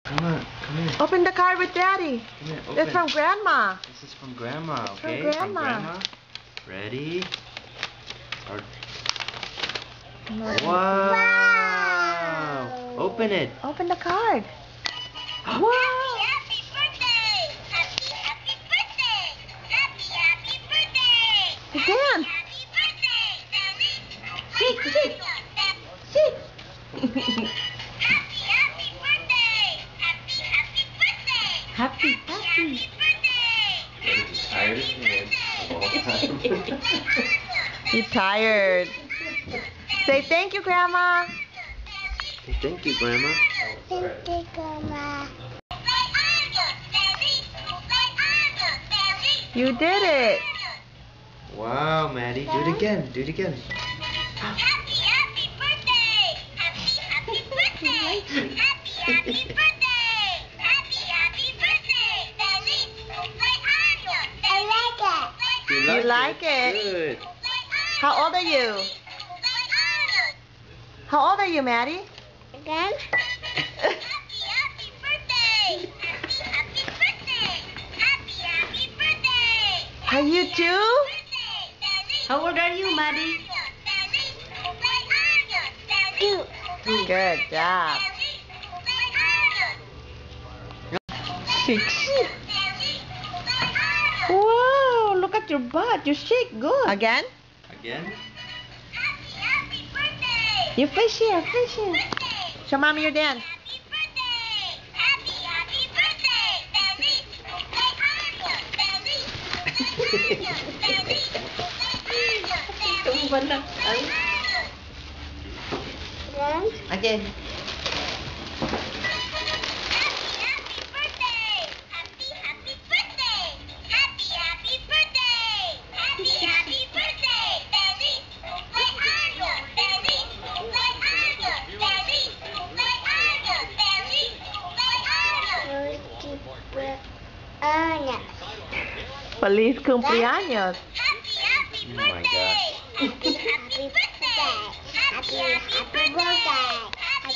Come on, come here. Open the card with Daddy. Come here, open. It's from Grandma. This is from Grandma, okay? From Grandma. Ready? Start. Wow. Wow! Open it. Open the card. Wow! Happy birthday! Happy birthday! Happy birthday! Again. Happy birthday! Sit. Happy birthday! Happy birthday! Happy. Happy birthday! He's tired. Say thank you, Grandma. Say thank you, Grandma. Thank you, Grandma. You did it. Wow, Maddie. Do it again. Do it again. Happy birthday! Happy birthday! Happy birthday! Happy birthday! I You like it? Good. How old are you? How old are you, Maddie? Again? Happy birthday! Happy birthday! Happy birthday! Are you too? How old are you, Maddie? Two. Good job. 6. Wow, look at your butt. You shake good. Again? Again? Happy birthday! You fish here, fish here. Show Mommy your dance. Happy birthday! Happy birthday! Tumba na. Ay. Again. Happy birthday! Happy birthday! Happy birthday! Happy birthday! Feliz cumpleaños. Happy Oh my gosh. birthday! Happy birthday! Happy birthday! Happy